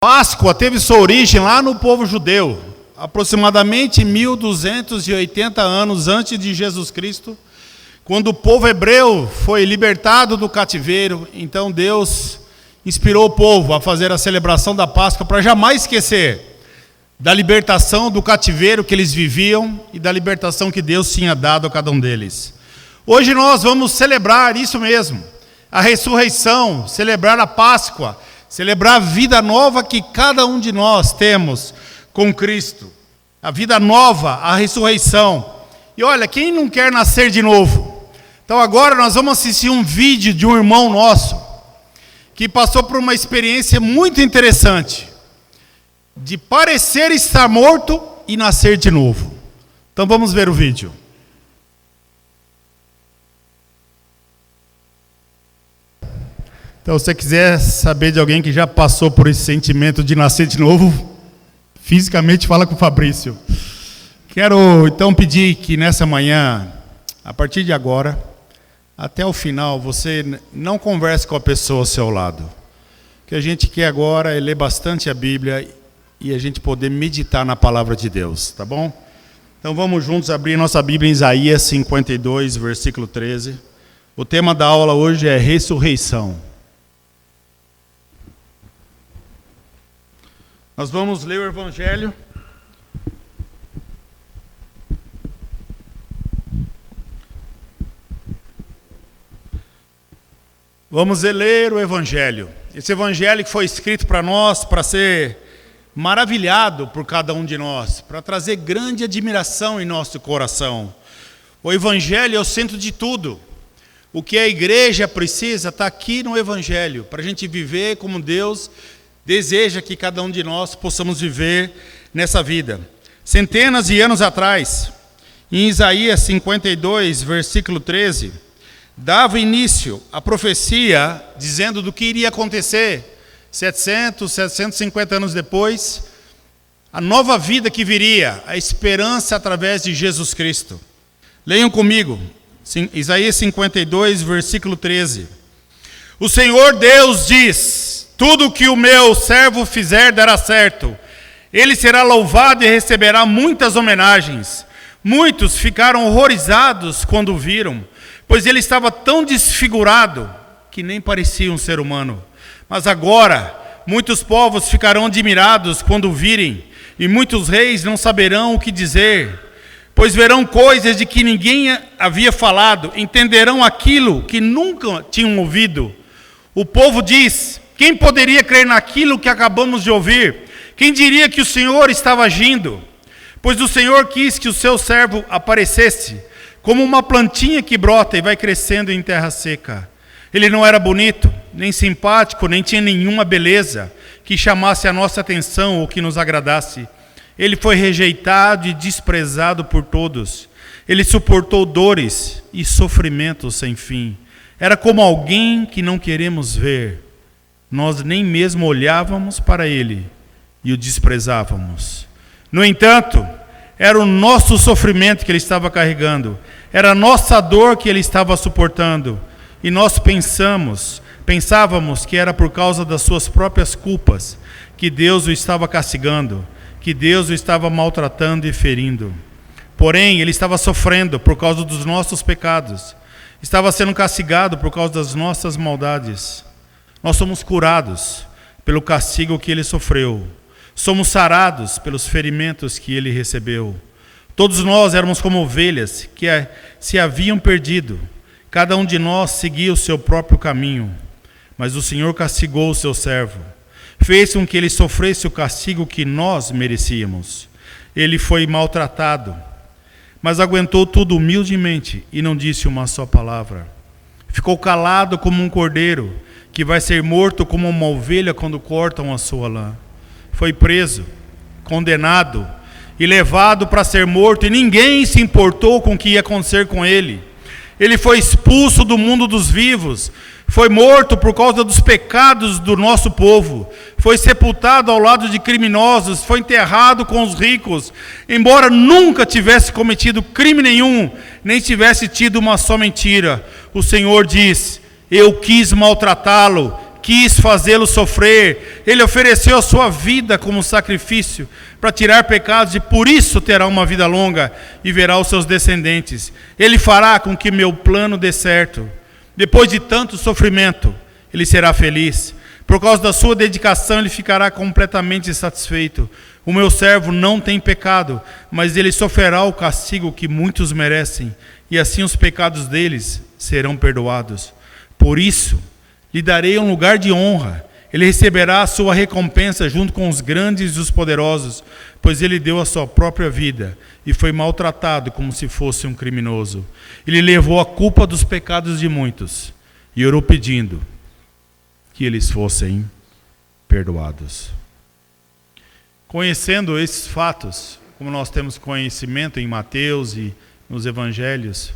Páscoa teve sua origem lá no povo judeu, aproximadamente 1280 anos antes de Jesus Cristo, quando o povo hebreu foi libertado do cativeiro. Então Deus inspirou o povo a fazer a celebração da Páscoa para jamais esquecer da libertação do cativeiro que eles viviam e da libertação que Deus tinha dado a cada um deles. Hoje nós vamos celebrar isso mesmo, a ressurreição, celebrar a Páscoa, celebrar a vida nova que cada um de nós temos com Cristo. A vida nova, a ressurreição. E olha, quem não quer nascer de novo? Então agora nós vamos assistir um vídeo de um irmão nosso que passou por uma experiência muito interessante, de parecer estar morto e nascer de novo. Então vamos ver o vídeo. Então, se você quiser saber de alguém que já passou por esse sentimento de nascer de novo, fisicamente fala com o Fabrício. Quero então pedir que nessa manhã, a partir de agora, até o final, você não converse com a pessoa ao seu lado. O que a gente quer agora é ler bastante a Bíblia e a gente poder meditar na palavra de Deus, tá bom? Então vamos juntos abrir nossa Bíblia em Isaías 52, versículo 13. O tema da aula hoje é ressurreição. Nós vamos ler o Evangelho. Vamos ler o Evangelho. Esse Evangelho que foi escrito para nós, para ser maravilhado por cada um de nós, para trazer grande admiração em nosso coração. O Evangelho é o centro de tudo. O que a igreja precisa está aqui no Evangelho, para a gente viver como Deus deseja que cada um de nós possamos viver nessa vida. Centenas de anos atrás, em Isaías 52, versículo 13, dava início a profecia dizendo do que iria acontecer 750 anos depois, a nova vida que viria, a esperança através de Jesus Cristo. Leiam comigo, Isaías 52, versículo 13. O Senhor Deus diz: tudo o que o meu servo fizer dará certo. Ele será louvado e receberá muitas homenagens. Muitos ficaram horrorizados quando o viram, pois ele estava tão desfigurado que nem parecia um ser humano. Mas agora, muitos povos ficarão admirados quando o virem, e muitos reis não saberão o que dizer, pois verão coisas de que ninguém havia falado, entenderão aquilo que nunca tinham ouvido. O povo diz: quem poderia crer naquilo que acabamos de ouvir? Quem diria que o Senhor estava agindo? Pois o Senhor quis que o seu servo aparecesse, como uma plantinha que brota e vai crescendo em terra seca. Ele não era bonito, nem simpático, nem tinha nenhuma beleza que chamasse a nossa atenção ou que nos agradasse. Ele foi rejeitado e desprezado por todos. Ele suportou dores e sofrimentos sem fim. Era como alguém que não queremos ver. Nós nem mesmo olhávamos para ele e o desprezávamos. No entanto, era o nosso sofrimento que ele estava carregando, era a nossa dor que ele estava suportando, e nós pensávamos que era por causa das suas próprias culpas que Deus o estava castigando, que Deus o estava maltratando e ferindo. Porém, ele estava sofrendo por causa dos nossos pecados, estava sendo castigado por causa das nossas maldades. Nós somos curados pelo castigo que ele sofreu. Somos sarados pelos ferimentos que ele recebeu. Todos nós éramos como ovelhas que se haviam perdido. Cada um de nós seguia o seu próprio caminho. Mas o Senhor castigou o seu servo. Fez com que ele sofresse o castigo que nós merecíamos. Ele foi maltratado, mas aguentou tudo humildemente e não disse uma só palavra. Ficou calado como um cordeiro, que vai ser morto como uma ovelha quando cortam a sua lã. Foi preso, condenado e levado para ser morto, e ninguém se importou com o que ia acontecer com ele. Ele foi expulso do mundo dos vivos, foi morto por causa dos pecados do nosso povo, foi sepultado ao lado de criminosos, foi enterrado com os ricos, embora nunca tivesse cometido crime nenhum, nem tivesse tido uma só mentira. O Senhor diz: eu quis maltratá-lo, quis fazê-lo sofrer. Ele ofereceu a sua vida como sacrifício para tirar pecados e por isso terá uma vida longa e verá os seus descendentes. Ele fará com que meu plano dê certo. Depois de tanto sofrimento, ele será feliz. Por causa da sua dedicação, ele ficará completamente satisfeito. O meu servo não tem pecado, mas ele sofrerá o castigo que muitos merecem, e assim os pecados deles serão perdoados. Por isso, lhe darei um lugar de honra. Ele receberá a sua recompensa junto com os grandes e os poderosos, pois ele deu a sua própria vida e foi maltratado como se fosse um criminoso. Ele levou a culpa dos pecados de muitos e orou pedindo que eles fossem perdoados. Conhecendo esses fatos, como nós temos conhecimento em Mateus e nos evangelhos,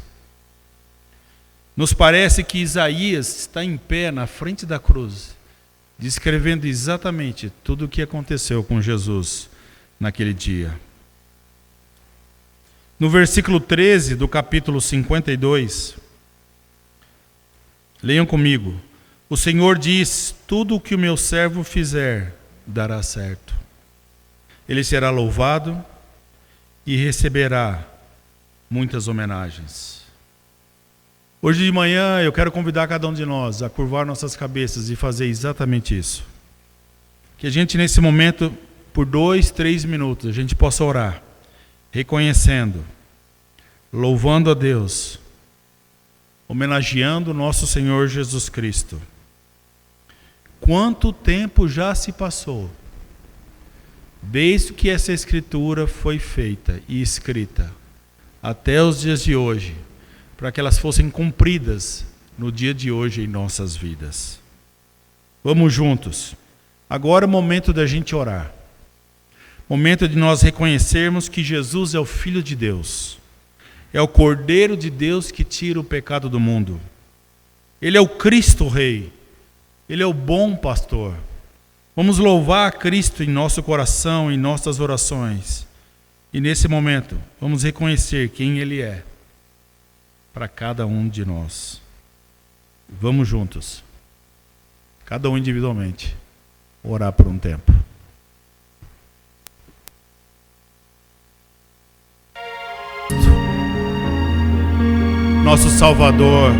nos parece que Isaías está em pé na frente da cruz, descrevendo exatamente tudo o que aconteceu com Jesus naquele dia. No versículo 13 do capítulo 52, leiam comigo. O Senhor diz: tudo o que o meu servo fizer dará certo. Ele será louvado e receberá muitas homenagens. Hoje de manhã eu quero convidar cada um de nós a curvar nossas cabeças e fazer exatamente isso. Que a gente nesse momento, por 2, 3 minutos, a gente possa orar, reconhecendo, louvando a Deus, homenageando o nosso Senhor Jesus Cristo. Quanto tempo já se passou desde que essa escritura foi feita e escrita até os dias de hoje, para que elas fossem cumpridas no dia de hoje em nossas vidas. Vamos juntos. Agora é o momento da gente orar. Momento de nós reconhecermos que Jesus é o Filho de Deus. É o Cordeiro de Deus que tira o pecado do mundo. Ele é o Cristo Rei. Ele é o bom pastor. Vamos louvar a Cristo em nosso coração, em nossas orações. E nesse momento, vamos reconhecer quem Ele é para cada um de nós. Vamos juntos, cada um individualmente, orar por um tempo. Nosso Salvador,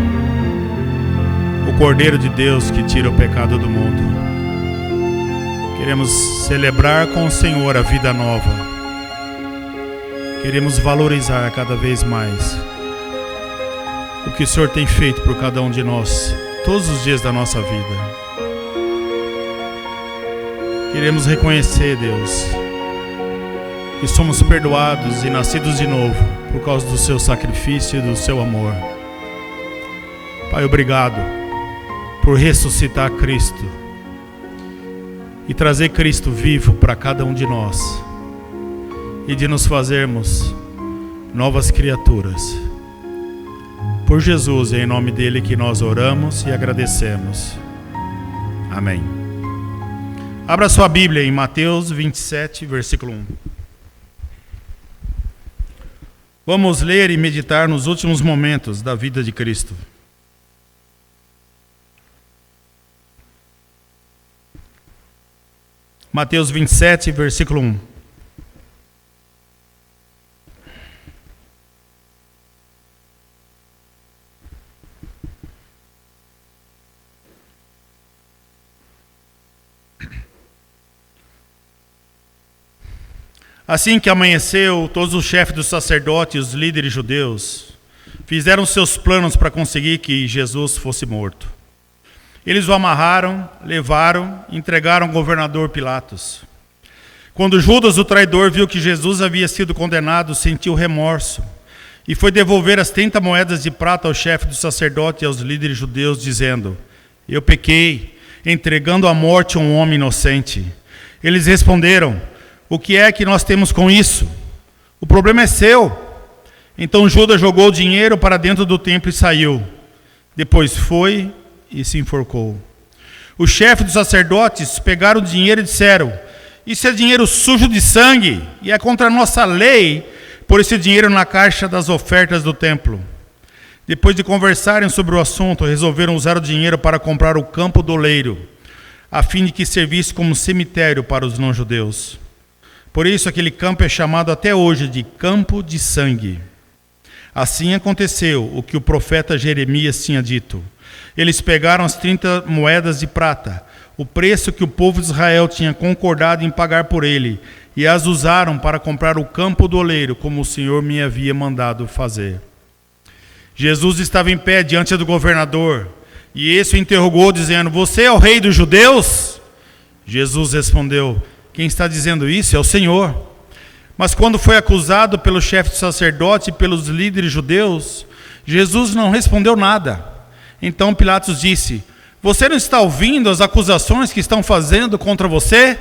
o Cordeiro de Deus que tira o pecado do mundo. Queremos celebrar com o Senhor a vida nova. Queremos valorizar cada vez mais o que o Senhor tem feito por cada um de nós, todos os dias da nossa vida. Queremos reconhecer, Deus, que somos perdoados e nascidos de novo por causa do seu sacrifício e do seu amor. Pai, obrigado por ressuscitar Cristo e trazer Cristo vivo para cada um de nós e de nos fazermos novas criaturas. Por Jesus, é em nome dele que nós oramos e agradecemos. Amém. Abra sua Bíblia em Mateus 27, versículo 1. Vamos ler e meditar nos últimos momentos da vida de Cristo. Mateus 27, versículo 1. Assim que amanheceu, todos os chefes dos sacerdotes e os líderes judeus fizeram seus planos para conseguir que Jesus fosse morto. Eles o amarraram, levaram e entregaram ao governador Pilatos. Quando Judas, o traidor, viu que Jesus havia sido condenado, sentiu remorso e foi devolver as 30 moedas de prata ao chefe dos sacerdotes e aos líderes judeus, dizendo: eu pequei, entregando à morte um homem inocente. Eles responderam: o que é que nós temos com isso? O problema é seu. Então Judas jogou o dinheiro para dentro do templo e saiu. Depois foi e se enforcou. Os chefes dos sacerdotes pegaram o dinheiro e disseram: isso é dinheiro sujo de sangue e é contra a nossa lei pôr esse dinheiro na caixa das ofertas do templo. Depois de conversarem sobre o assunto, resolveram usar o dinheiro para comprar o campo do oleiro, a fim de que servisse como cemitério para os não-judeus. Por isso aquele campo é chamado até hoje de Campo de Sangue. Assim aconteceu o que o profeta Jeremias tinha dito. Eles pegaram as 30 moedas de prata, o preço que o povo de Israel tinha concordado em pagar por ele, e as usaram para comprar o campo do oleiro, como o Senhor me havia mandado fazer. Jesus estava em pé diante do governador, e esse o interrogou, dizendo: Você é o rei dos judeus? Jesus respondeu: Quem está dizendo isso é o Senhor. Mas quando foi acusado pelo chefe do sacerdote e pelos líderes judeus, Jesus não respondeu nada. Então Pilatos disse: Você não está ouvindo as acusações que estão fazendo contra você?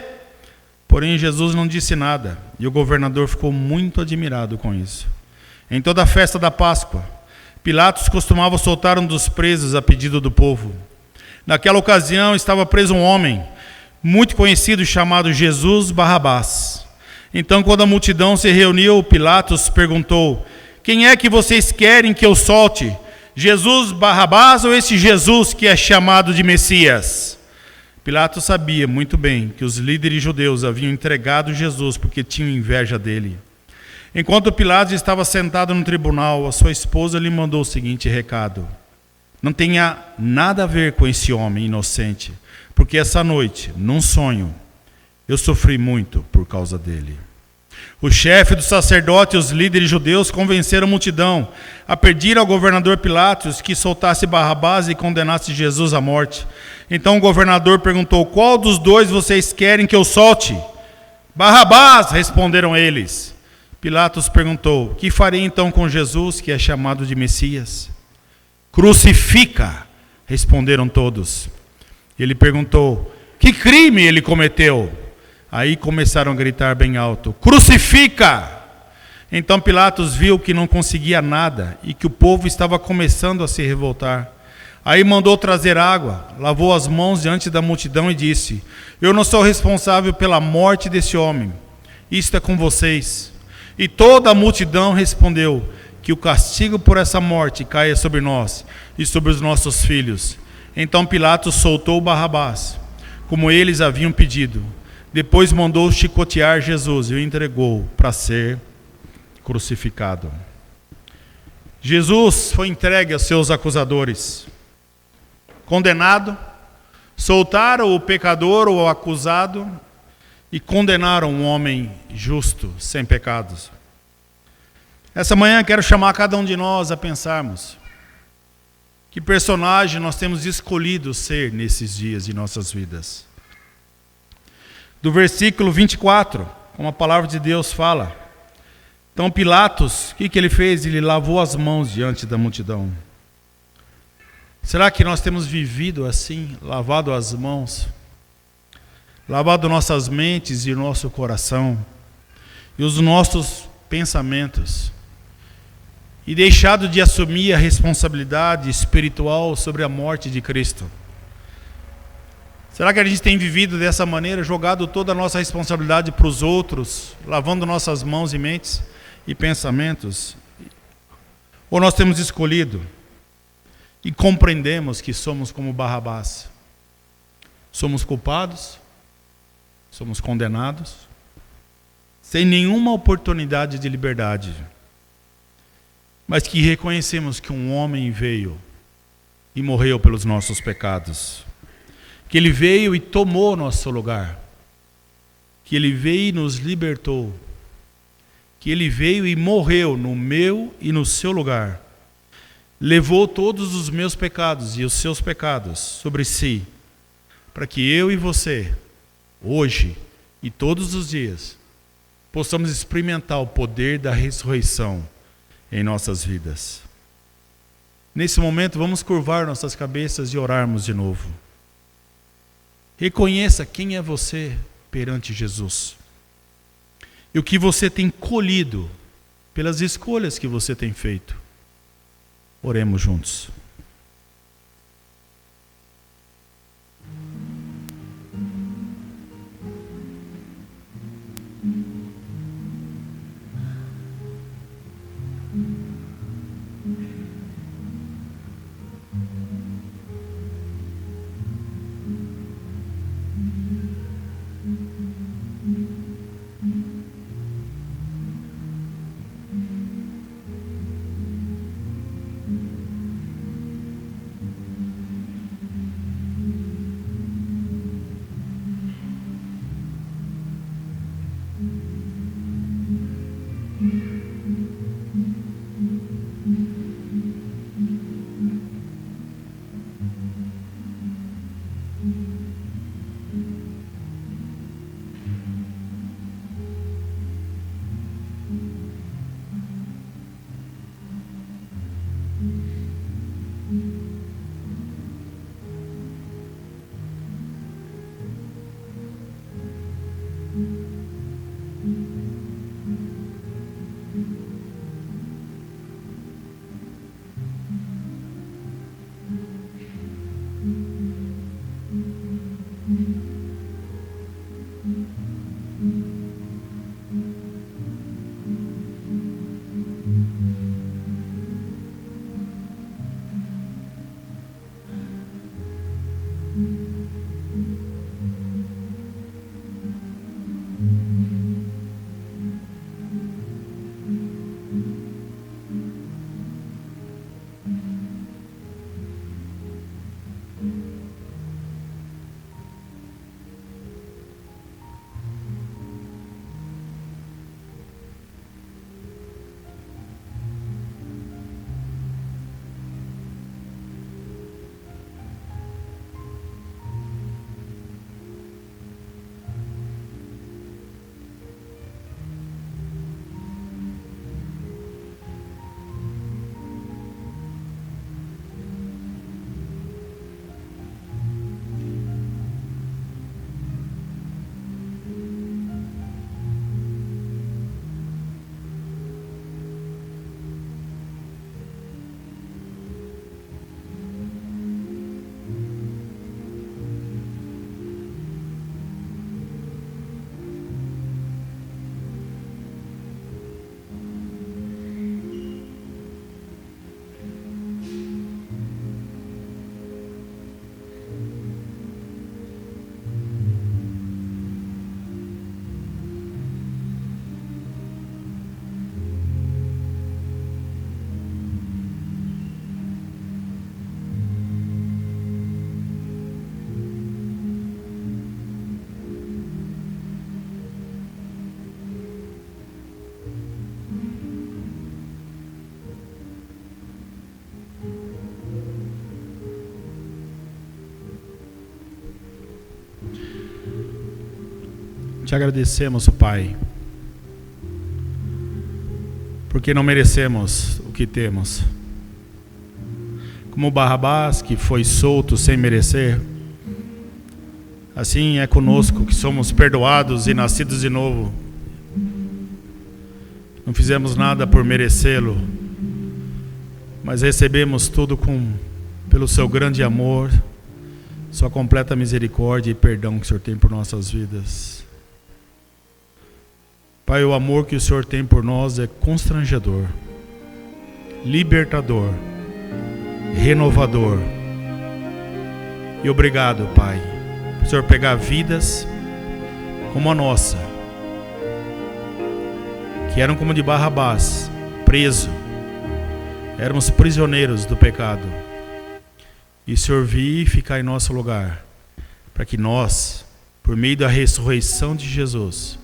Porém Jesus não disse nada, e o governador ficou muito admirado com isso. Em toda a festa da Páscoa, Pilatos costumava soltar um dos presos a pedido do povo. Naquela ocasião estava preso um homem muito conhecido chamado Jesus Barrabás. Então, quando a multidão se reuniu, Pilatos perguntou: Quem é que vocês querem que eu solte? Jesus Barrabás ou esse Jesus que é chamado de Messias? Pilatos sabia muito bem que os líderes judeus haviam entregado Jesus porque tinham inveja dele. Enquanto Pilatos estava sentado no tribunal, a sua esposa lhe mandou o seguinte recado: Não tenha nada a ver com esse homem inocente, porque essa noite, num sonho, eu sofri muito por causa dele. O chefe do sacerdote e os líderes judeus convenceram a multidão a pedir ao governador Pilatos que soltasse Barrabás e condenasse Jesus à morte. Então o governador perguntou: Qual dos dois vocês querem que eu solte? Barrabás, responderam eles. Pilatos perguntou: Que farei então com Jesus, que é chamado de Messias? Crucifica, responderam todos. Ele perguntou: Que crime ele cometeu? Aí começaram a gritar bem alto: Crucifica! Então Pilatos viu que não conseguia nada e que o povo estava começando a se revoltar. Aí mandou trazer água, lavou as mãos diante da multidão e disse: Eu não sou responsável pela morte desse homem. Isto é com vocês. E toda a multidão respondeu: Que o castigo por essa morte caia sobre nós e sobre os nossos filhos. Então Pilatos soltou Barrabás, como eles haviam pedido. Depois mandou chicotear Jesus e o entregou para ser crucificado. Jesus foi entregue aos seus acusadores. Condenado, soltaram o pecador ou o acusado e condenaram um homem justo, sem pecados. Essa manhã quero chamar cada um de nós a pensarmos: que personagem nós temos escolhido ser nesses dias de nossas vidas? Do versículo 24, como a palavra de Deus fala. Então Pilatos, o que ele fez? Ele lavou as mãos diante da multidão. Será que nós temos vivido assim, lavado as mãos? Lavado nossas mentes e nosso coração e os nossos pensamentos, e deixado de assumir a responsabilidade espiritual sobre a morte de Cristo? Será que a gente tem vivido dessa maneira, jogado toda a nossa responsabilidade para os outros, lavando nossas mãos e mentes e pensamentos? Ou nós temos escolhido e compreendemos que somos como Barrabás? Somos culpados, somos condenados, sem nenhuma oportunidade de liberdade, mas que reconhecemos que um homem veio e morreu pelos nossos pecados. Que ele veio e tomou nosso lugar, que ele veio e nos libertou, que ele veio e morreu no meu e no seu lugar, levou todos os meus pecados e os seus pecados sobre si, para que eu e você, hoje e todos os dias, possamos experimentar o poder da ressurreição em nossas vidas. Nesse momento, vamos curvar nossas cabeças e orarmos de novo. Reconheça quem é você perante Jesus e o que você tem colhido pelas escolhas que você tem feito. Oremos juntos. te agradecemos, Pai, porque não merecemos o que temos. Como Barrabás, que foi solto sem merecer, assim é conosco, que somos perdoados e nascidos de novo. Não fizemos nada por merecê-lo, mas recebemos tudo pelo seu grande amor, sua completa misericórdia e perdão que o Senhor tem por nossas vidas. Pai, o amor que o Senhor tem por nós é constrangedor, libertador, renovador. E obrigado, Pai, por o Senhor pegar vidas como a nossa, que eram como de Barrabás, preso. Éramos prisioneiros do pecado. E o Senhor vir e ficar em nosso lugar, para que nós, por meio da ressurreição de Jesus,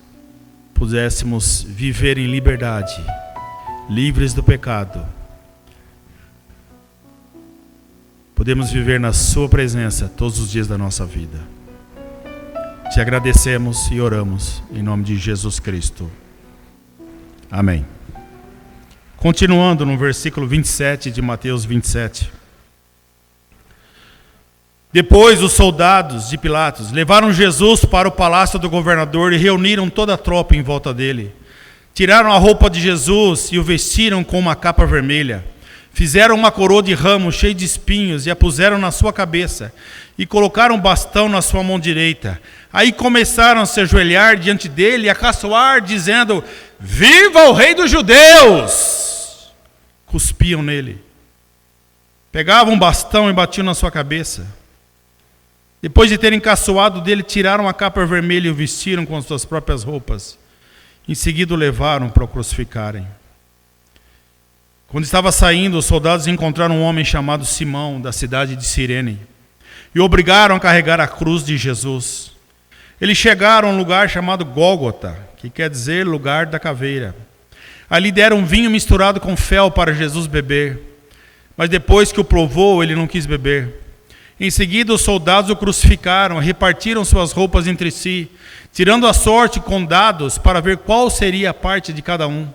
pudéssemos viver em liberdade, livres do pecado. Podemos viver na sua presença todos os dias da nossa vida. Te agradecemos e oramos em nome de Jesus Cristo. Amém. Continuando no versículo 27 de Mateus 27. Depois os soldados de Pilatos levaram Jesus para o palácio do governador e reuniram toda a tropa em volta dele. Tiraram a roupa de Jesus e o vestiram com uma capa vermelha. Fizeram uma coroa de ramos cheia de espinhos e a puseram na sua cabeça. E colocaram um bastão na sua mão direita. Aí começaram a se ajoelhar diante dele e a caçoar, dizendo: Viva o rei dos judeus! Cuspiam nele. Pegavam um bastão e batiam na sua cabeça. Depois de terem caçoado dele, tiraram a capa vermelha e o vestiram com as suas próprias roupas. Em seguida o levaram para o crucificarem. Quando estava saindo, os soldados encontraram um homem chamado Simão, da cidade de Cirene, e o obrigaram a carregar a cruz de Jesus. Eles chegaram a um lugar chamado Gólgota, que quer dizer lugar da caveira. Ali deram vinho misturado com fel para Jesus beber, mas depois que o provou, ele não quis beber. Em seguida, os soldados o crucificaram, repartiram suas roupas entre si, tirando a sorte com dados para ver qual seria a parte de cada um.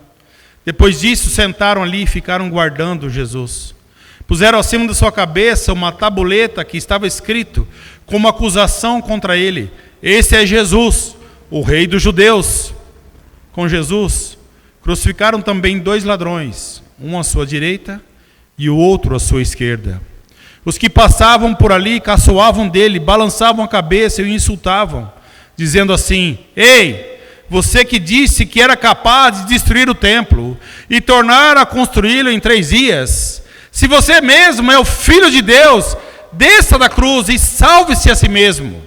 Depois disso, sentaram ali e ficaram guardando Jesus. Puseram acima de sua cabeça uma tabuleta que estava escrito como acusação contra ele: Esse é Jesus, o rei dos judeus. Com Jesus, crucificaram também 2 ladrões, um à sua direita e o outro à sua esquerda. Os que passavam por ali caçoavam dele, balançavam a cabeça e o insultavam, dizendo assim: Ei, você que disse que era capaz de destruir o templo e tornar a construí-lo em 3 dias, se você mesmo é o Filho de Deus, desça da cruz e salve-se a si mesmo.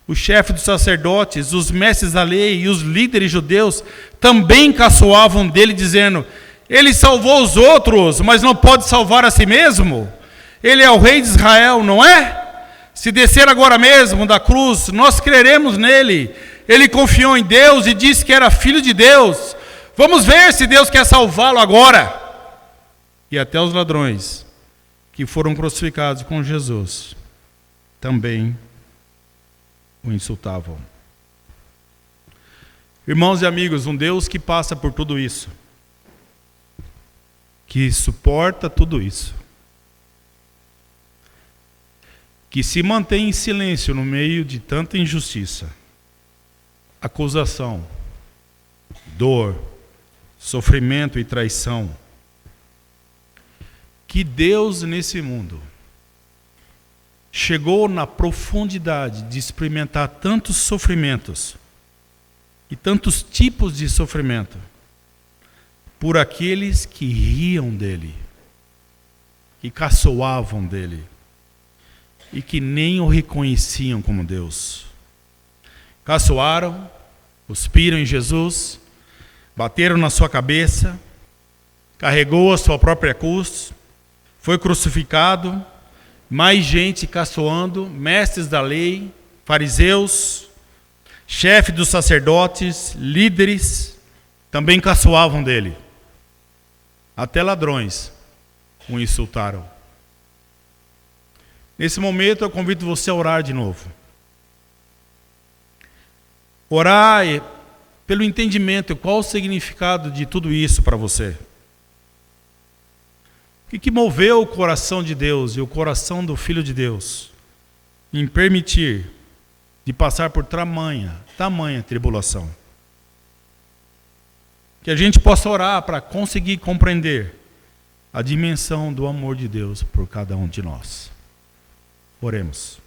O chefe dos sacerdotes, os mestres da lei e os líderes judeus também caçoavam dele, dizendo: Ele salvou os outros, mas não pode salvar a si mesmo? Ele é o rei de Israel, não é? Se descer agora mesmo da cruz, nós creremos nele. Ele confiou em Deus e disse que era filho de Deus. Vamos ver se Deus quer salvá-lo agora. E até os ladrões que foram crucificados com Jesus também o insultavam. Irmãos e amigos, um Deus que passa por tudo isso, que suporta tudo isso, que se mantém em silêncio no meio de tanta injustiça, acusação, dor, sofrimento e traição. Que Deus nesse mundo chegou na profundidade de experimentar tantos sofrimentos e tantos tipos de sofrimento por aqueles que riam dele, que caçoavam dele e que nem o reconheciam como Deus. Caçoaram, cuspiram em Jesus, bateram na sua cabeça, carregou a sua própria cruz, foi crucificado, mais gente caçoando, mestres da lei, fariseus, chefe dos sacerdotes, líderes, também caçoavam dele. Até ladrões o insultaram. Nesse momento eu convido você a orar de novo. Orar pelo entendimento, qual o significado de tudo isso para você? O que moveu o coração de Deus e o coração do Filho de Deus em permitir de passar por tamanha tribulação? Que a gente possa orar para conseguir compreender a dimensão do amor de Deus por cada um de nós. Oremos.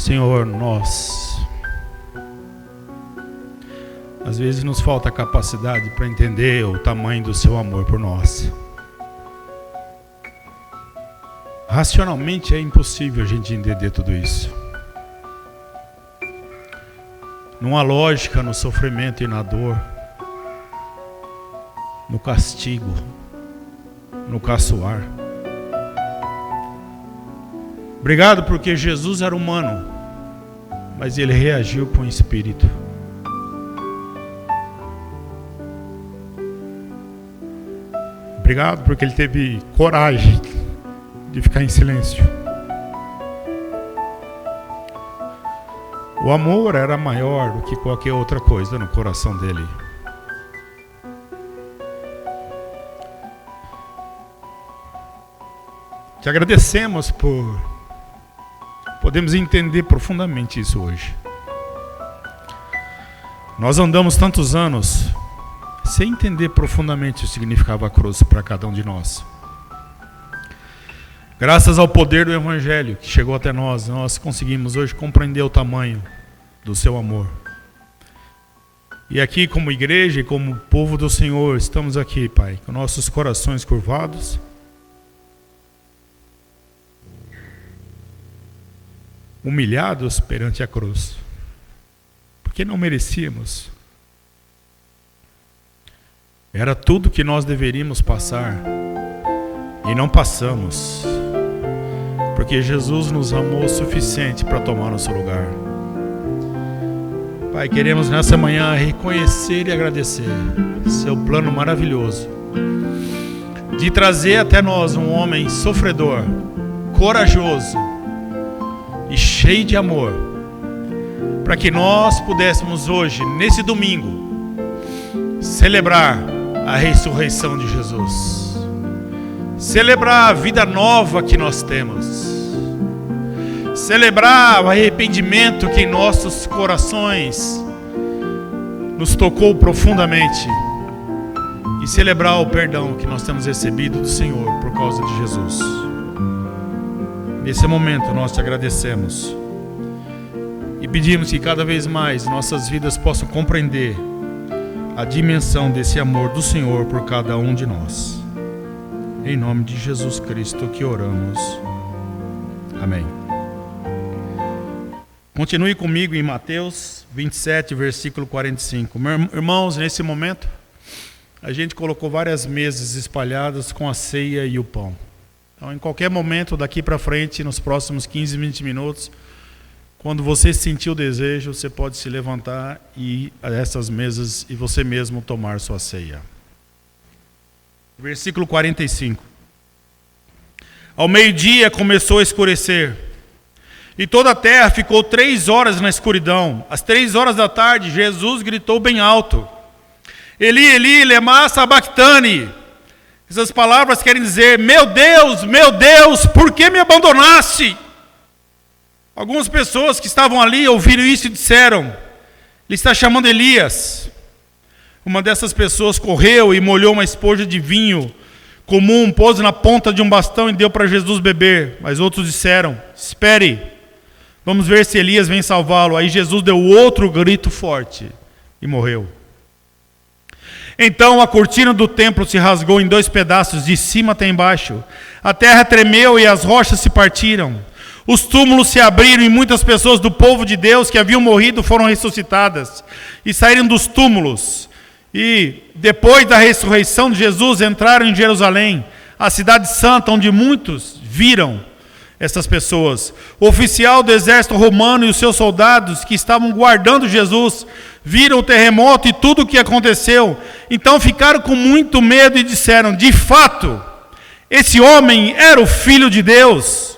Senhor, às vezes nos falta capacidade para entender o tamanho do seu amor por nós. Racionalmente é impossível a gente entender tudo isso. Não há lógica no sofrimento e na dor, no castigo, no caçoar. Obrigado porque Jesus era humano, mas ele reagiu com o Espírito. Obrigado porque ele teve coragem de ficar em silêncio. O amor era maior do que qualquer outra coisa no coração dele. Te agradecemos por podemos entender profundamente isso hoje. Nós andamos tantos anos sem entender profundamente o que significava a cruz para cada um de nós. Graças ao poder do Evangelho que chegou até nós, nós conseguimos hoje compreender o tamanho do seu amor. E aqui como igreja e como povo do Senhor, estamos aqui, Pai, com nossos corações curvados, humilhados perante a cruz, porque não merecíamos. Era tudo que nós deveríamos passar e não passamos, porque Jesus nos amou o suficiente para tomar nosso lugar. Pai, queremos nessa manhã reconhecer e agradecer seu plano maravilhoso de trazer até nós um homem sofredor, corajoso e cheio de amor, para que nós pudéssemos hoje, nesse domingo, celebrar a ressurreição de Jesus, celebrar a vida nova que nós temos, celebrar o arrependimento que em nossos corações nos tocou profundamente e celebrar o perdão que nós temos recebido do Senhor por causa de Jesus. Nesse momento nós te agradecemos e pedimos que cada vez mais nossas vidas possam compreender a dimensão desse amor do Senhor por cada um de nós. Em nome de Jesus Cristo que oramos. Amém. Continue comigo em Mateus 27, versículo 45. Irmãos, nesse momento, a gente colocou várias mesas espalhadas com a ceia e o pão. Então, em qualquer momento, daqui para frente, nos próximos 15, 20 minutos, quando você sentir o desejo, você pode se levantar e ir a essas mesas e você mesmo tomar sua ceia. Versículo 45. Ao meio-dia começou a escurecer, e toda a terra ficou 3 horas na escuridão. Às 3 horas da tarde, Jesus gritou bem alto: Eli, Eli, lema sabachthani. Essas palavras querem dizer: meu Deus, por que me abandonaste? Algumas pessoas que estavam ali ouviram isso e disseram: ele está chamando Elias. Uma dessas pessoas correu e molhou uma esponja de vinho comum, pôs na ponta de um bastão e deu para Jesus beber. Mas outros disseram: espere, vamos ver se Elias vem salvá-lo. Aí Jesus deu outro grito forte e morreu. Então a cortina do templo se rasgou em 2 pedaços, de cima até embaixo. A terra tremeu e as rochas se partiram. Os túmulos se abriram e muitas pessoas do povo de Deus que haviam morrido foram ressuscitadas e saíram dos túmulos. E depois da ressurreição de Jesus entraram em Jerusalém, a cidade santa, onde muitos viram essas pessoas. O oficial do exército romano e os seus soldados que estavam guardando Jesus viram o terremoto e tudo o que aconteceu. Então ficaram com muito medo e disseram: de fato, esse homem era o Filho de Deus.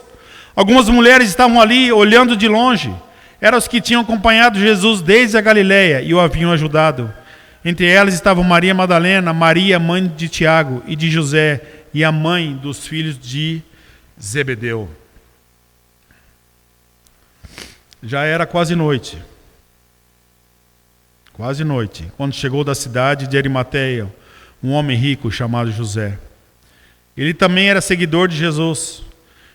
Algumas mulheres estavam ali olhando de longe. Eram os que tinham acompanhado Jesus desde a Galileia e o haviam ajudado. Entre elas estavam Maria Madalena, Maria, mãe de Tiago e de José, e a mãe dos filhos de Zebedeu. Já era quase noite, quando chegou da cidade de Arimateia um homem rico chamado José. Ele também era seguidor de Jesus.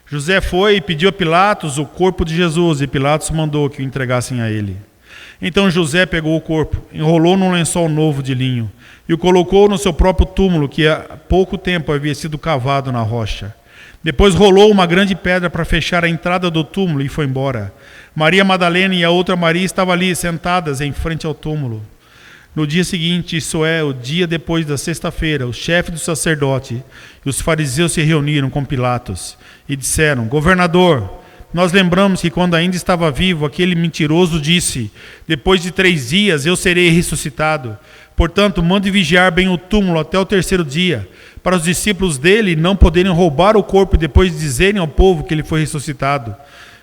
José foi e pediu a Pilatos o corpo de Jesus, e Pilatos mandou que o entregassem a ele. Então José pegou o corpo, enrolou num lençol novo de linho e o colocou no seu próprio túmulo, que há pouco tempo havia sido cavado na rocha. Depois rolou uma grande pedra para fechar a entrada do túmulo e foi embora. Maria Madalena e a outra Maria estavam ali sentadas em frente ao túmulo. No dia seguinte, isso é, o dia depois da sexta-feira, o chefe do sacerdote e os fariseus se reuniram com Pilatos e disseram: governador, nós lembramos que quando ainda estava vivo, aquele mentiroso disse: depois de 3 dias eu serei ressuscitado. Portanto, mande vigiar bem o túmulo até o 3º dia, para os discípulos dele não poderem roubar o corpo e depois dizerem ao povo que ele foi ressuscitado,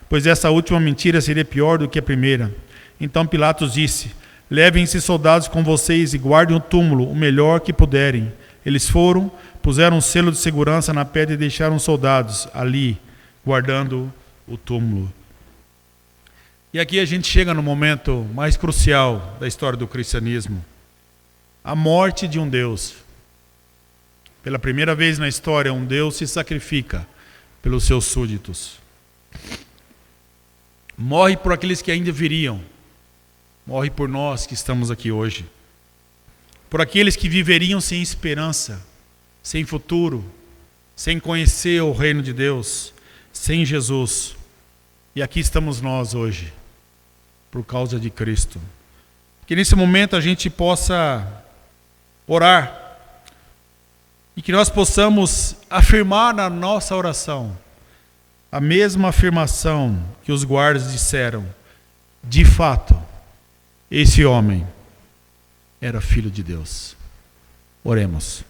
pois essa última mentira seria pior do que a primeira. Então Pilatos disse: levem esses soldados com vocês e guardem o túmulo o melhor que puderem. Eles foram, puseram um selo de segurança na pedra e deixaram os soldados ali, guardando o túmulo. E aqui a gente chega no momento mais crucial da história do cristianismo: a morte de um Deus. Pela primeira vez na história, um Deus se sacrifica pelos seus súditos. Morre por aqueles que ainda viriam. Morre por nós que estamos aqui hoje. Por aqueles que viveriam sem esperança, sem futuro, sem conhecer o reino de Deus, sem Jesus. E aqui estamos nós hoje, por causa de Cristo. Que nesse momento a gente possa orar E que nós possamos afirmar na nossa oração a mesma afirmação que os guardas disseram: de fato, esse homem era filho de Deus. Oremos.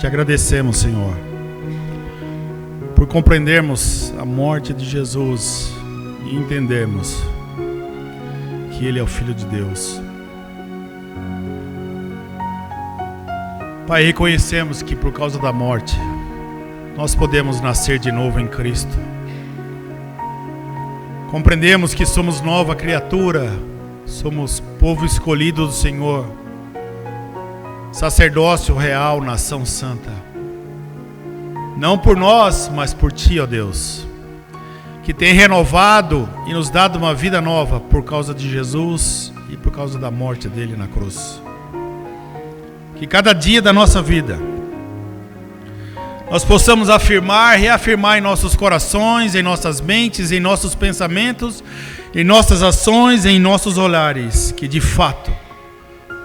Te agradecemos, Senhor, por compreendermos a morte de Jesus e entendermos que Ele é o Filho de Deus. Pai, reconhecemos que por causa da morte nós podemos nascer de novo em Cristo. Compreendemos que somos nova criatura, somos povo escolhido do Senhor, sacerdócio real, nação santa. Não por nós, mas por Ti, ó Deus, que tem renovado e nos dado uma vida nova por causa de Jesus e por causa da morte dele na cruz. Que cada dia da nossa vida nós possamos afirmar, reafirmar em nossos corações, em nossas mentes, em nossos pensamentos, em nossas ações, em nossos olhares, que de fato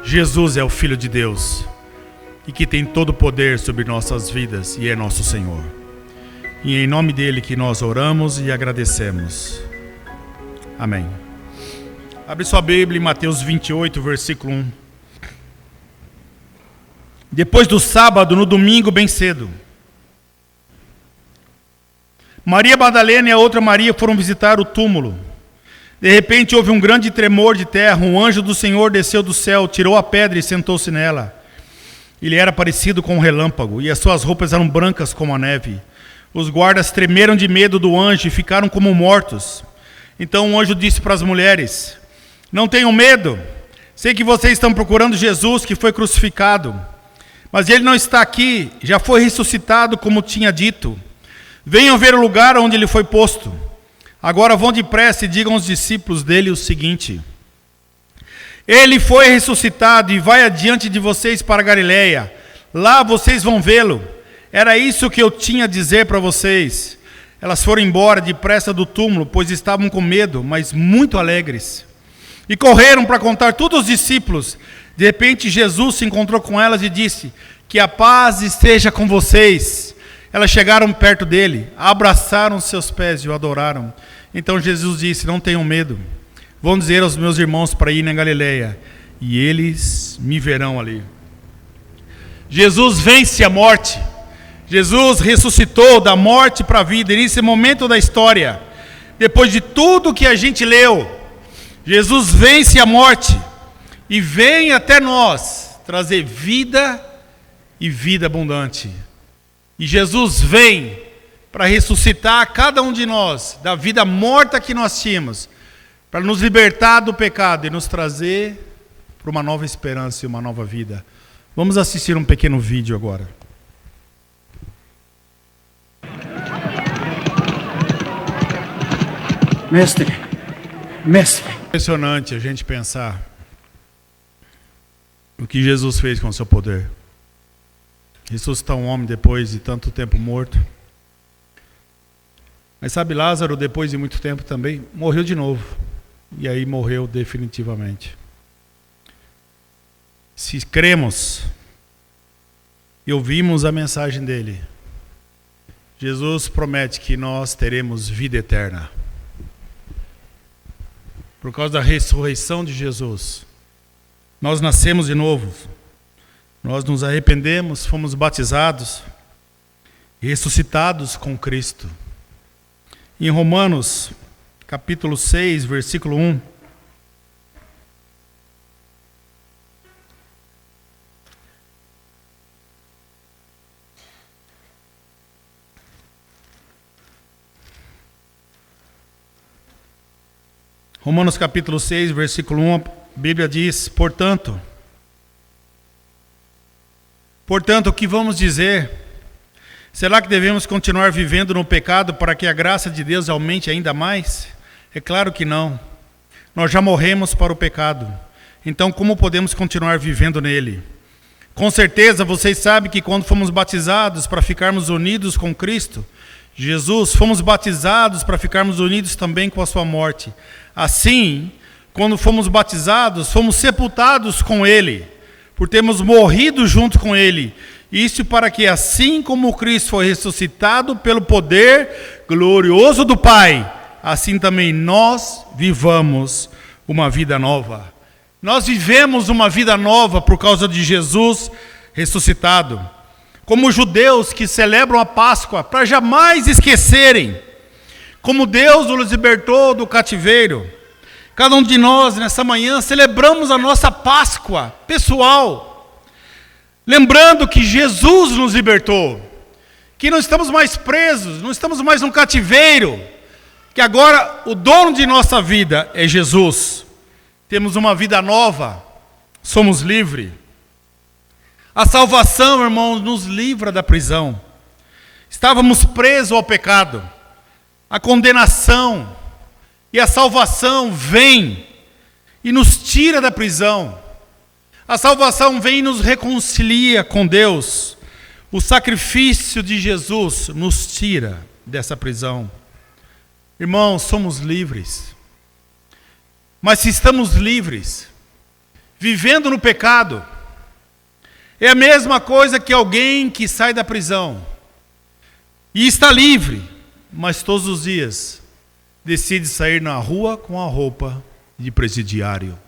Jesus é o Filho de Deus e que tem todo o poder sobre nossas vidas e é nosso Senhor. E é em nome dele que nós oramos e agradecemos. Amém. Abre sua Bíblia em Mateus 28, versículo 1. Depois do sábado, no domingo, bem cedo, Maria Madalena e a outra Maria foram visitar o túmulo. De repente houve um grande tremor de terra. Um anjo do Senhor desceu do céu, tirou a pedra e sentou-se nela. Ele era parecido com um relâmpago, e as suas roupas eram brancas como a neve. Os guardas tremeram de medo do anjo e ficaram como mortos. Então o anjo disse para as mulheres: não tenham medo, Sei que vocês estão procurando Jesus que foi crucificado, mas ele não está aqui, já foi ressuscitado como tinha dito. Venham ver o lugar onde ele foi posto. Agora vão depressa e digam aos discípulos dele o seguinte: ele foi ressuscitado e vai adiante de vocês para Galiléia. Lá vocês vão vê-lo. Era isso que eu tinha a dizer para vocês. Elas foram embora depressa do túmulo, pois estavam com medo, mas muito alegres. E correram para contar tudo aos discípulos. De repente Jesus se encontrou com elas e disse: que a paz esteja com vocês. Elas chegaram perto dele, abraçaram seus pés e o adoraram. Então Jesus disse: não tenham medo. Vão dizer aos meus irmãos para ir na Galiléia, e eles me verão ali. Jesus vence a morte. Jesus ressuscitou da morte para a vida. E nesse momento da história, depois de tudo que a gente leu, Jesus vence a morte e vem até nós trazer vida e vida abundante. E Jesus vem para ressuscitar cada um de nós da vida morta que nós tínhamos, para nos libertar do pecado e nos trazer para uma nova esperança e uma nova vida. Vamos assistir um pequeno vídeo agora. Mestre. Impressionante a gente pensar o que Jesus fez com o seu poder. Ressuscitar um homem depois de tanto tempo morto. Mas sabe, Lázaro, depois de muito tempo também, morreu de novo. E aí morreu definitivamente. Se cremos e ouvimos a mensagem dele, Jesus promete que nós teremos vida eterna. Por causa da ressurreição de Jesus, nós nascemos de novo. Nós nos arrependemos, fomos batizados e ressuscitados com Cristo. Em Romanos, capítulo 6, versículo 1. Romanos capítulo 6, versículo 1, a Bíblia diz: Portanto, o que vamos dizer? Será que devemos continuar vivendo no pecado para que a graça de Deus aumente ainda mais? É claro que não. Nós já morremos para o pecado. Então, como podemos continuar vivendo nele? Com certeza, vocês sabem que quando fomos batizados para ficarmos unidos com Cristo Jesus, fomos batizados para ficarmos unidos também com a sua morte. Assim, quando fomos batizados, fomos sepultados com ele, por termos morrido junto com ele. Isso para que, assim como Cristo foi ressuscitado pelo poder glorioso do Pai, assim também nós vivamos uma vida nova. Nós vivemos uma vida nova por causa de Jesus ressuscitado. Como judeus que celebram a Páscoa para jamais esquecerem como Deus nos libertou do cativeiro. Cada um de nós, nessa manhã, celebramos a nossa Páscoa pessoal, lembrando que Jesus nos libertou, que não estamos mais presos, não estamos mais num cativeiro, que agora o dono de nossa vida é Jesus. Temos uma vida nova, somos livres. A salvação, irmãos, nos livra da prisão. Estávamos presos ao pecado, à condenação, e a salvação vem e nos tira da prisão. A salvação vem e nos reconcilia com Deus. O sacrifício de Jesus nos tira dessa prisão. Irmãos, somos livres. Mas se estamos livres, vivendo no pecado, é a mesma coisa que alguém que sai da prisão e está livre, mas todos os dias decide sair na rua com a roupa de presidiário.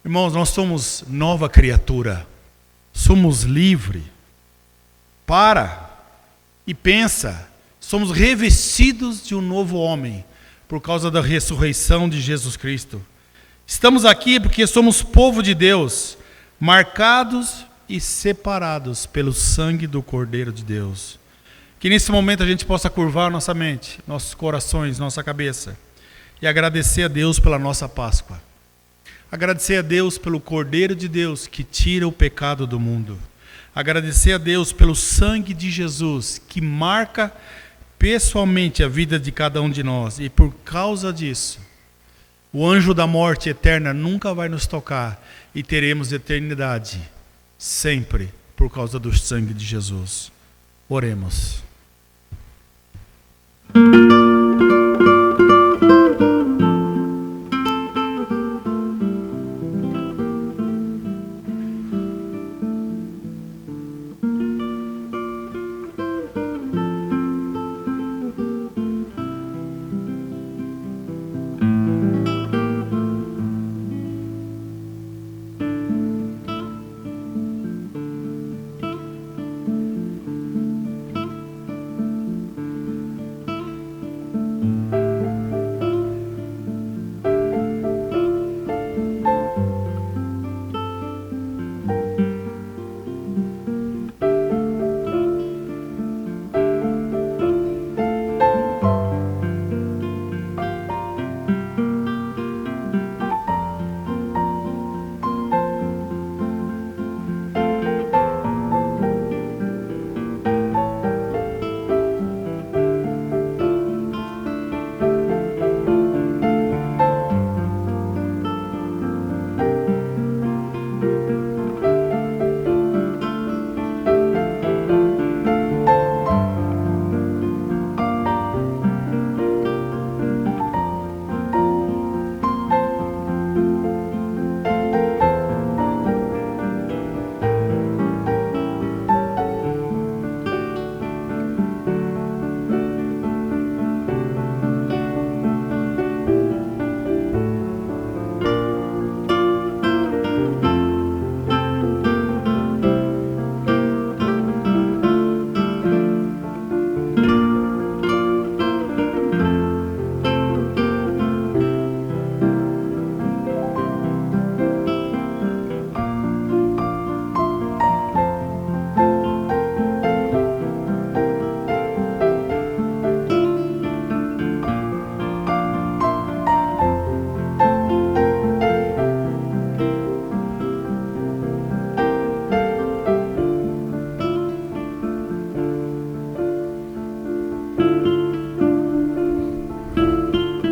Irmãos, nós somos nova criatura, somos livres. Para e pensa, somos revestidos de um novo homem por causa da ressurreição de Jesus Cristo. Estamos aqui porque somos povo de Deus, marcados e separados pelo sangue do Cordeiro de Deus. Que nesse momento a gente possa curvar nossa mente, nossos corações, nossa cabeça e agradecer a Deus pela nossa Páscoa. Agradecer a Deus pelo Cordeiro de Deus que tira o pecado do mundo. Agradecer a Deus pelo sangue de Jesus que marca pessoalmente a vida de cada um de nós. E por causa disso, o anjo da morte eterna nunca vai nos tocar e teremos eternidade sempre por causa do sangue de Jesus. Oremos.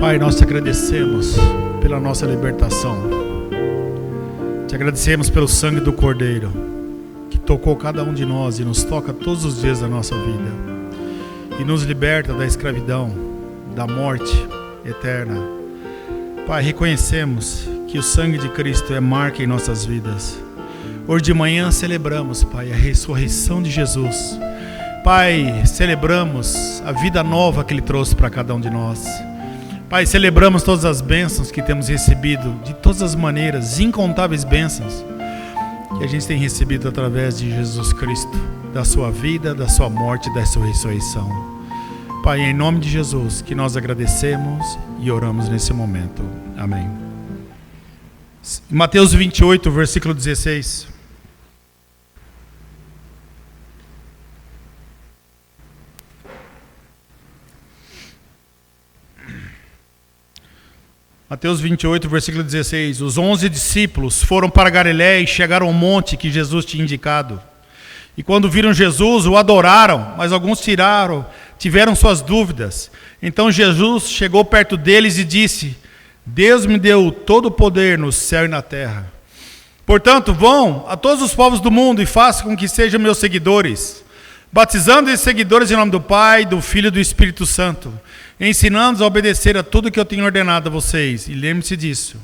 Pai, nós te agradecemos pela nossa libertação. Te agradecemos pelo sangue do Cordeiro, que tocou cada um de nós e nos toca todos os dias da nossa vida. E nos liberta da escravidão, da morte eterna. Pai, reconhecemos que o sangue de Cristo é marca em nossas vidas. Hoje de manhã celebramos, Pai, a ressurreição de Jesus. Pai, celebramos a vida nova que Ele trouxe para cada um de nós. Pai, celebramos todas as bênçãos que temos recebido, de todas as maneiras, incontáveis bênçãos que a gente tem recebido através de Jesus Cristo, da sua vida, da sua morte e da sua ressurreição. Pai, em nome de Jesus, que nós agradecemos e oramos nesse momento. Amém. Mateus 28, versículo 16. Mateus 28, versículo 16. Os 11 discípulos foram para Galiléia e chegaram ao monte que Jesus tinha indicado. E quando viram Jesus, o adoraram, mas alguns tiveram suas dúvidas. Então Jesus chegou perto deles e disse: Deus me deu todo o poder no céu e na terra. Portanto, vão a todos os povos do mundo e façam com que sejam meus seguidores, batizando esses seguidores em nome do Pai, do Filho e do Espírito Santo, ensinando-os a obedecer a tudo que eu tenho ordenado a vocês. E lembre-se disso,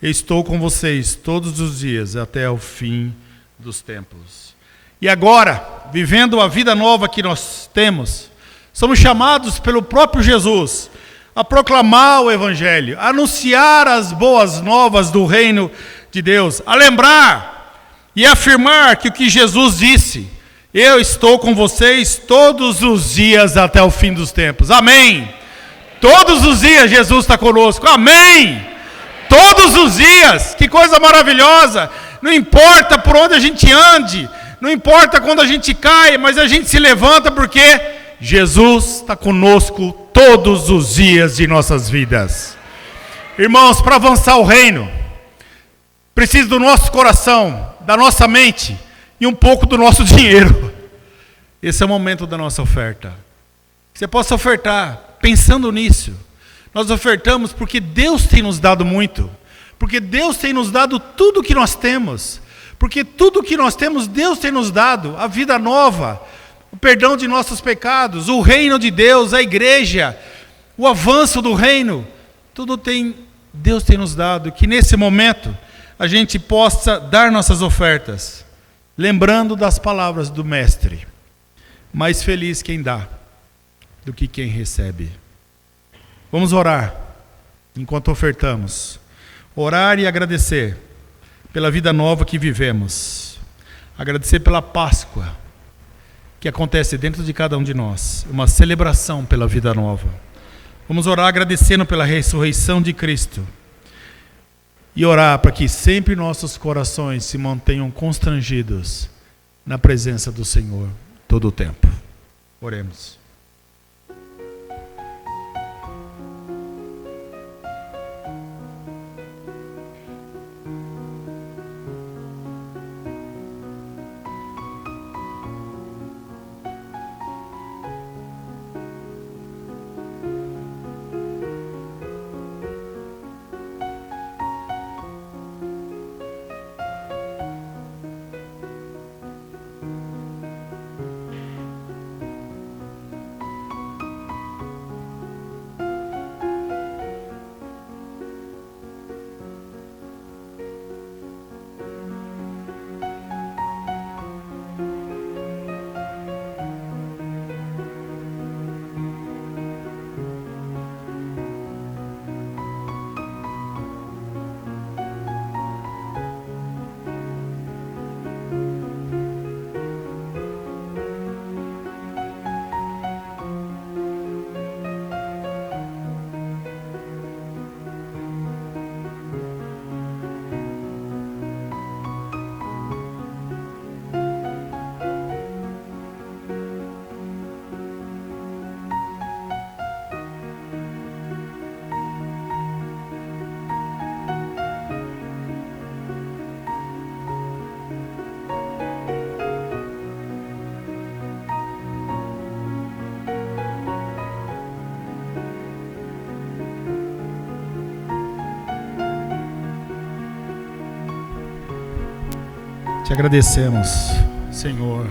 eu estou com vocês todos os dias até o fim dos tempos. E agora, vivendo a vida nova que nós temos, somos chamados pelo próprio Jesus a proclamar o Evangelho, a anunciar as boas novas do reino de Deus, a lembrar e afirmar que o que Jesus disse: eu estou com vocês todos os dias até o fim dos tempos. Amém. Todos os dias Jesus está conosco. Amém. Todos os dias. Que coisa maravilhosa. Não importa por onde a gente ande, não importa quando a gente cai, mas a gente se levanta porque Jesus está conosco todos os dias de nossas vidas. Irmãos, para avançar o reino, Precisa do nosso coração, da nossa mente e um pouco do nosso dinheiro. Esse é o momento da nossa oferta. Você possa ofertar pensando nisso. Nós ofertamos porque Deus tem nos dado muito. Porque Deus tem nos dado tudo o que nós temos. Porque tudo o que nós temos, Deus tem nos dado. A vida nova, o perdão de nossos pecados, o reino de Deus, a igreja, o avanço do reino. Tudo Deus tem nos dado. Que nesse momento a gente possa dar nossas ofertas. Lembrando das palavras do Mestre. Mais feliz quem dá do que quem recebe. Vamos orar enquanto ofertamos. Orar e agradecer pela vida nova que vivemos. Agradecer pela Páscoa que acontece dentro de cada um de nós. Uma celebração pela vida nova. Vamos orar agradecendo pela ressurreição de Cristo. E orar para que sempre nossos corações se mantenham constrangidos na presença do Senhor todo o tempo. Oremos. Te agradecemos, Senhor,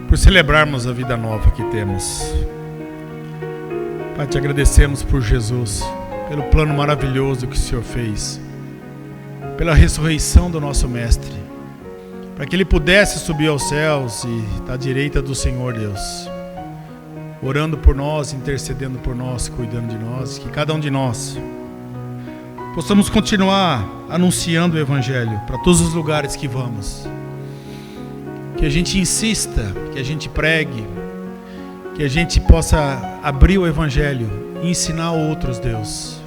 por celebrarmos a vida nova que temos. Pai, te agradecemos por Jesus, pelo plano maravilhoso que o Senhor fez, pela ressurreição do nosso Mestre, para que Ele pudesse subir aos céus e estar à direita do Senhor Deus, orando por nós, intercedendo por nós, cuidando de nós, que cada um de nós possamos continuar anunciando o Evangelho para todos os lugares que vamos. Que a gente insista, que a gente pregue, que a gente possa abrir o Evangelho e ensinar outros, Deus.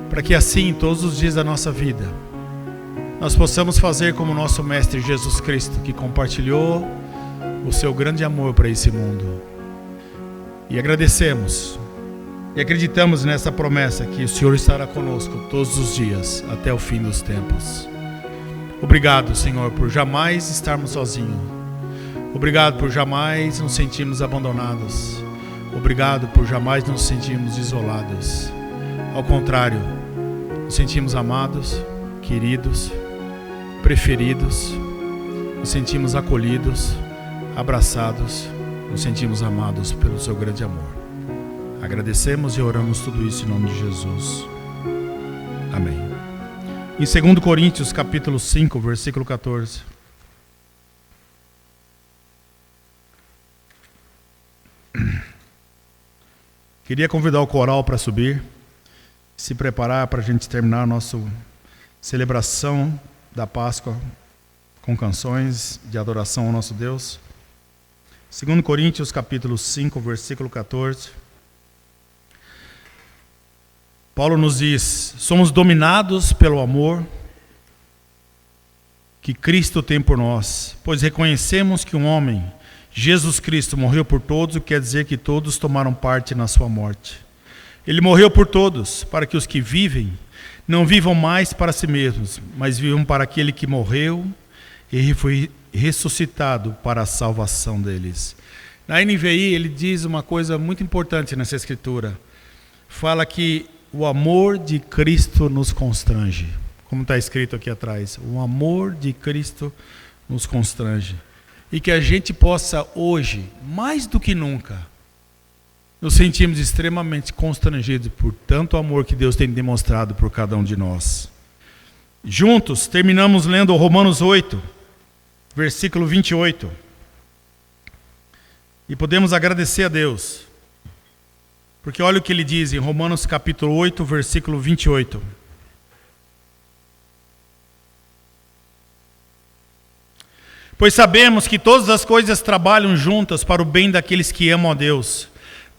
Para que assim, todos os dias da nossa vida, nós possamos fazer como nosso Mestre Jesus Cristo, que compartilhou o seu grande amor para esse mundo. E agradecemos. E acreditamos nessa promessa que o Senhor estará conosco todos os dias, até o fim dos tempos. Obrigado, Senhor, por jamais estarmos sozinhos. Obrigado por jamais nos sentirmos abandonados. Obrigado por jamais nos sentirmos isolados. Ao contrário, nos sentimos amados, queridos, preferidos. Nos sentimos acolhidos, abraçados. Nos sentimos amados pelo seu grande amor. Agradecemos e oramos tudo isso em nome de Jesus. Amém. Em 2 Coríntios, capítulo 5, versículo 14. Queria convidar o coral para subir, se preparar para a gente terminar a nossa celebração da Páscoa com canções de adoração ao nosso Deus. 2 Coríntios, capítulo 5, versículo 14. Paulo nos diz: somos dominados pelo amor que Cristo tem por nós, pois reconhecemos que um homem, Jesus Cristo, morreu por todos, o que quer dizer que todos tomaram parte na sua morte. Ele morreu por todos, para que os que vivem não vivam mais para si mesmos, mas vivam para aquele que morreu e foi ressuscitado para a salvação deles. Na NVI ele diz uma coisa muito importante nessa escritura. Fala que o amor de Cristo nos constrange. Como está escrito aqui atrás. O amor de Cristo nos constrange. E que a gente possa hoje, mais do que nunca, nos sentimos extremamente constrangidos por tanto amor que Deus tem demonstrado por cada um de nós. Juntos, terminamos lendo Romanos 8, versículo 28. E podemos agradecer a Deus. Porque olha o que ele diz em Romanos capítulo 8, versículo 28. Pois sabemos que todas as coisas trabalham juntas para o bem daqueles que amam a Deus,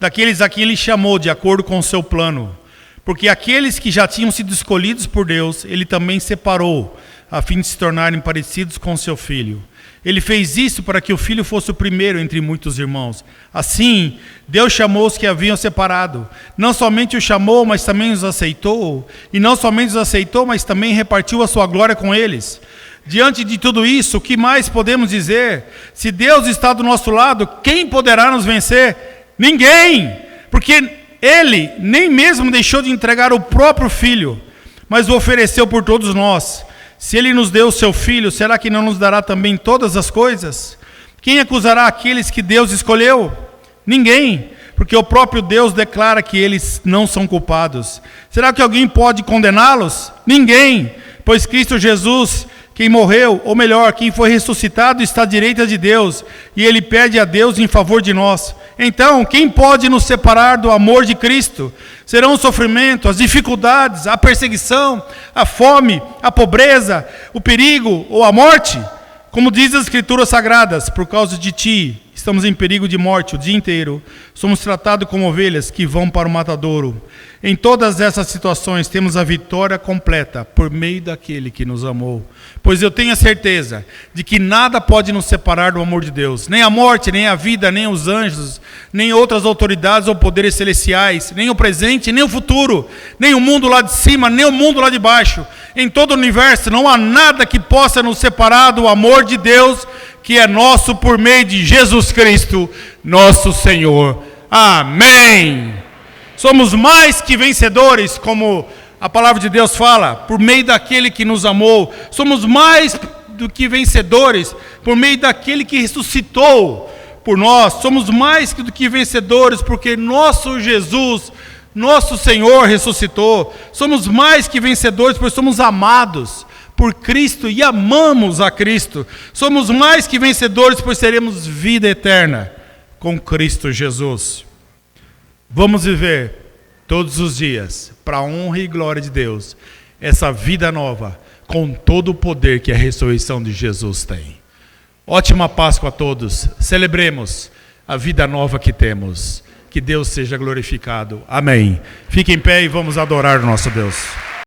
daqueles a quem Ele chamou de acordo com o seu plano. Porque aqueles que já tinham sido escolhidos por Deus, Ele também separou, a fim de se tornarem parecidos com seu Filho. Ele fez isso para que o Filho fosse o primeiro entre muitos irmãos. Assim, Deus chamou os que haviam separado. Não somente os chamou, mas também os aceitou. E não somente os aceitou, mas também repartiu a sua glória com eles. Diante de tudo isso, o que mais podemos dizer? Se Deus está do nosso lado, quem poderá nos vencer? Ninguém! Porque Ele nem mesmo deixou de entregar o próprio Filho, mas o ofereceu por todos nós. Se Ele nos deu o seu Filho, será que não nos dará também todas as coisas? Quem acusará aqueles que Deus escolheu? Ninguém, porque o próprio Deus declara que eles não são culpados. Será que alguém pode condená-los? Ninguém, pois Cristo Jesus, quem morreu, ou melhor, quem foi ressuscitado, está à direita de Deus, e Ele pede a Deus em favor de nós. Então, quem pode nos separar do amor de Cristo? Serão o sofrimento, as dificuldades, a perseguição, a fome, a pobreza, o perigo ou a morte? Como diz as Escrituras Sagradas, por causa de Ti, estamos em perigo de morte o dia inteiro. Somos tratados como ovelhas que vão para o matadouro. Em todas essas situações temos a vitória completa por meio daquele que nos amou. Pois eu tenho a certeza de que nada pode nos separar do amor de Deus. Nem a morte, nem a vida, nem os anjos, nem outras autoridades ou poderes celestiais, nem o presente, nem o futuro, nem o mundo lá de cima, nem o mundo lá de baixo. Em todo o universo não há nada que possa nos separar do amor de Deus, que é nosso por meio de Jesus Cristo, nosso Senhor. Amém! Somos mais que vencedores, como a palavra de Deus fala, por meio daquele que nos amou. Somos mais do que vencedores, por meio daquele que ressuscitou por nós. Somos mais do que vencedores, porque nosso Jesus, nosso Senhor ressuscitou. Somos mais que vencedores, porque somos amados por Cristo e amamos a Cristo. Somos mais que vencedores, pois teremos vida eterna com Cristo Jesus. Vamos viver todos os dias, para a honra e glória de Deus, essa vida nova, com todo o poder que a ressurreição de Jesus tem. Ótima Páscoa a todos. Celebremos a vida nova que temos. Que Deus seja glorificado. Amém. Fique em pé e vamos adorar o nosso Deus.